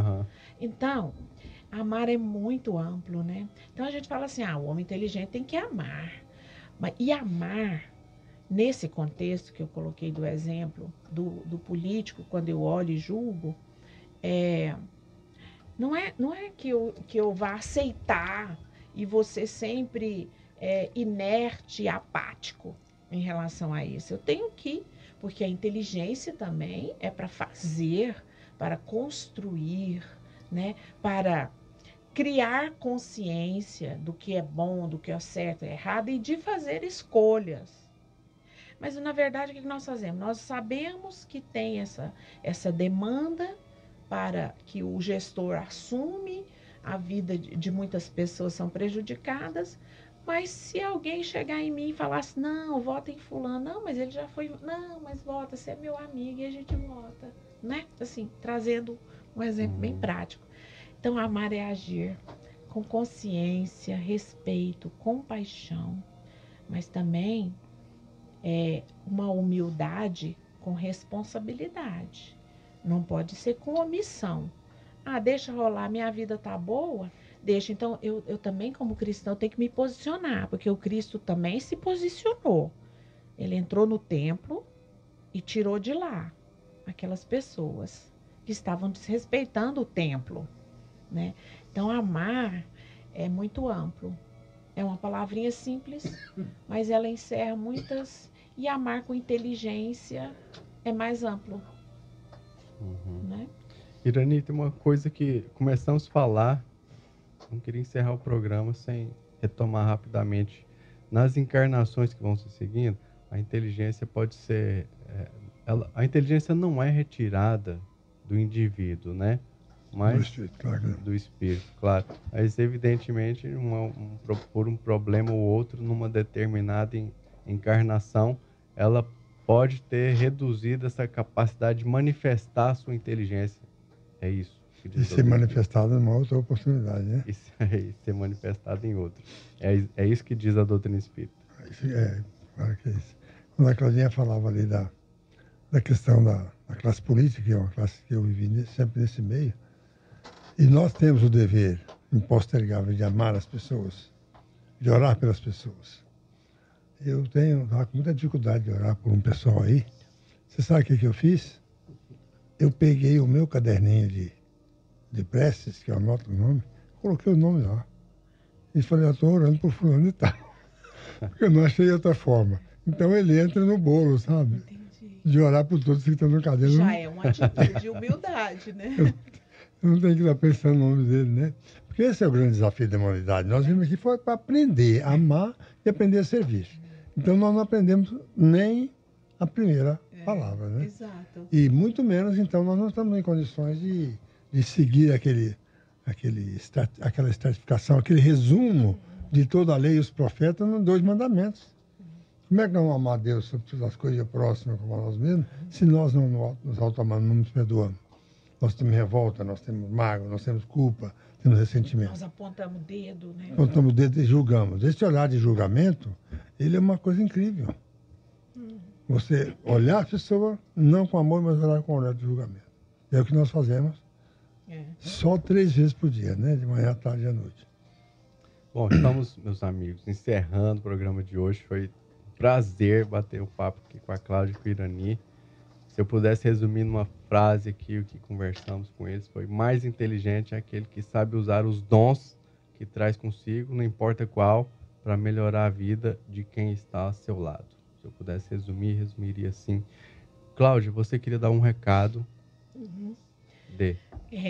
Então, amar é muito amplo, né? Então, a gente fala assim, o homem inteligente tem que amar. E amar, nesse contexto que eu coloquei do exemplo do político, quando eu olho e julgo, não é que eu vá aceitar e vou ser sempre inerte e apático em relação a isso. Eu tenho que, porque a inteligência também é para fazer, para construir, né? Para criar consciência do que é bom, do que é certo e errado e de fazer escolhas. Mas, na verdade, o que nós fazemos? Nós sabemos que tem essa demanda para que o gestor assume, a vida de muitas pessoas são prejudicadas, mas se alguém chegar em mim e falar assim, não, vota em fulano, não, mas ele já foi, não, mas vota, você é meu amigo e a gente vota, né? Assim, trazendo um exemplo bem prático. Então, amar é agir com consciência, respeito, compaixão, mas também uma humildade com responsabilidade. Não pode ser com omissão. Deixa rolar, minha vida tá boa, deixa. Então, eu também, como cristão, tenho que me posicionar, porque o Cristo também se posicionou. Ele entrou no templo e tirou de lá aquelas pessoas que estavam desrespeitando o templo, né? Então, amar é muito amplo. É uma palavrinha simples, mas ela encerra muitas. E amar com inteligência é mais amplo. Né? Irani, tem uma coisa que começamos a falar, não queria encerrar o programa sem retomar rapidamente. Nas encarnações que vão se seguindo, a inteligência pode ser... a inteligência não é retirada do indivíduo, né? Mas do espírito, claro. Mas, evidentemente, por um problema ou outro, numa determinada encarnação, ela pode ter reduzido essa capacidade de manifestar a sua inteligência. É isso. E ser manifestada numa outra oportunidade, né? E ser manifestada em outra. É isso que diz a doutrina espírita. Claro que é isso. Quando a Claudinha falava ali da questão da classe política, que é uma classe que eu vivi sempre nesse meio, e nós temos o dever impostergável de amar as pessoas, de orar pelas pessoas. Eu estava com muita dificuldade de orar por um pessoal aí. Você sabe o que eu fiz? Eu peguei o meu caderninho de preces, que eu anoto o nome, coloquei o nome lá. E falei, eu estou orando por fulano e tal. Porque eu não achei outra forma. Então ele entra no bolo, sabe? Entendi. De orar por todos que estão no caderno. Já é uma atitude de humildade, né? Eu não tenho que estar pensando no nome dele, né? Porque esse é o grande desafio da humanidade. Nós vimos aqui foi para aprender a amar e aprender a servir. Então nós não aprendemos nem a primeira palavra, né? Exato. E muito menos, então, nós não estamos em condições de seguir aquela estratificação, aquele resumo de toda a lei e os profetas nos 2 mandamentos. Como é que nós vamos amar a Deus sobre todas as coisas próximas como a nós mesmos, se nós não nos auto-amamos, não nos perdoamos? Nós temos revolta, nós temos mágoa, nós temos culpa, temos ressentimento. Nós apontamos o dedo, né? Apontamos o dedo e julgamos. Esse olhar de julgamento, ele é uma coisa incrível. Você olhar a pessoa, não com amor, mas olhar com olhar de julgamento. É o que nós fazemos só 3 vezes por dia, né? De manhã, à tarde e à noite. Bom, estamos, meus amigos, encerrando o programa de hoje. Foi um prazer bater um papo aqui com a Cláudia e com o Irani. Se eu pudesse resumir numa frase aqui o que conversamos com eles, foi: mais inteligente é aquele que sabe usar os dons que traz consigo, não importa qual, para melhorar a vida de quem está ao seu lado. Se eu pudesse resumir, resumiria assim. Cláudia, você queria dar um recado?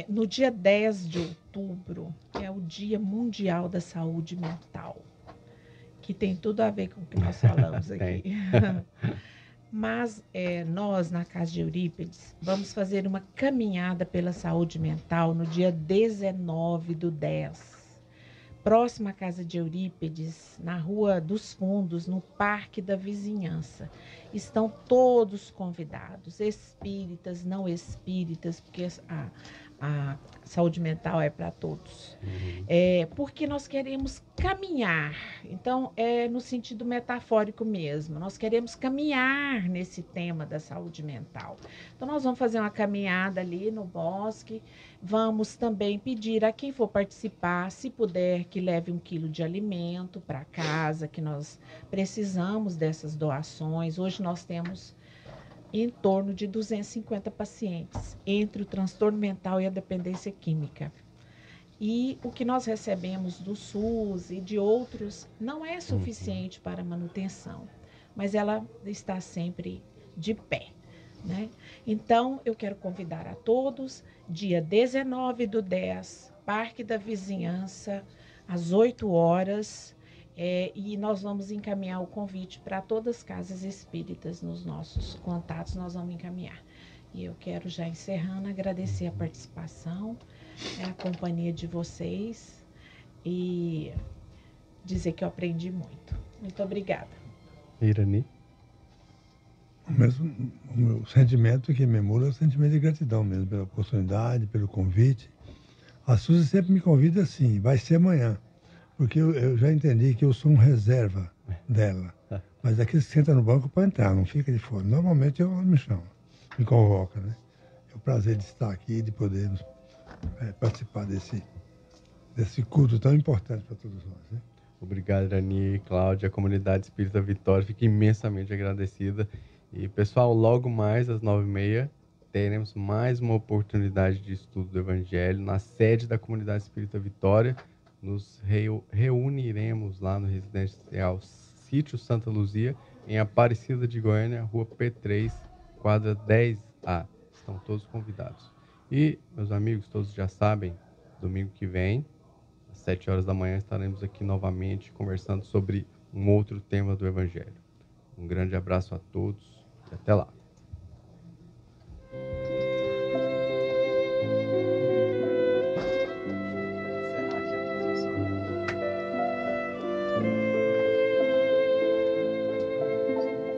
No dia 10 de outubro é o Dia Mundial da Saúde Mental, que tem tudo a ver com o que nós falamos aqui. Mas nós, na Casa de Eurípides, vamos fazer uma caminhada pela saúde mental no dia 19/10. Próxima à Casa de Eurípides, na Rua dos Fundos, no Parque da Vizinhança. Estão todos convidados, espíritas, não espíritas, porque a saúde mental é para todos. Porque nós queremos caminhar, então é no sentido metafórico mesmo, nós queremos caminhar nesse tema da saúde mental. Então nós vamos fazer uma caminhada ali no bosque, vamos também pedir a quem for participar, se puder, que leve 1 quilo de alimento para casa, que nós precisamos dessas doações. Hoje nós temos em torno de 250 pacientes, entre o transtorno mental e a dependência química. E o que nós recebemos do SUS e de outros não é suficiente para a manutenção, mas ela está sempre de pé, né? Então, eu quero convidar a todos, dia 19/10, Parque da Vizinhança, às 8 horas, e nós vamos encaminhar o convite para todas as casas espíritas nos nossos contatos, nós vamos encaminhar. E eu quero, já encerrando, agradecer a participação, a companhia de vocês e dizer que eu aprendi muito. Muito obrigada. Irani? O meu sentimento que me emula é o sentimento de gratidão mesmo, pela oportunidade, pelo convite. A Suzy sempre me convida assim, vai ser amanhã. Porque eu já entendi que eu sou um reserva dela. Mas aquele que senta no banco para entrar, não fica de fora. Normalmente eu me chamo, me convoca, né? É o prazer de estar aqui, de podermos participar desse culto tão importante para todos nós, né? Obrigado, Irani, Cláudia. A comunidade Espírita Vitória fica imensamente agradecida. E, pessoal, logo mais às 9h30, teremos mais uma oportunidade de estudo do Evangelho na sede da comunidade Espírita Vitória. Nos reuniremos lá no residencial Sítio Santa Luzia, em Aparecida de Goiânia, Rua P3, quadra 10A. Estão todos convidados. E, meus amigos, todos já sabem, domingo que vem, às 7 horas da manhã, estaremos aqui novamente conversando sobre um outro tema do Evangelho. Um grande abraço a todos e até lá.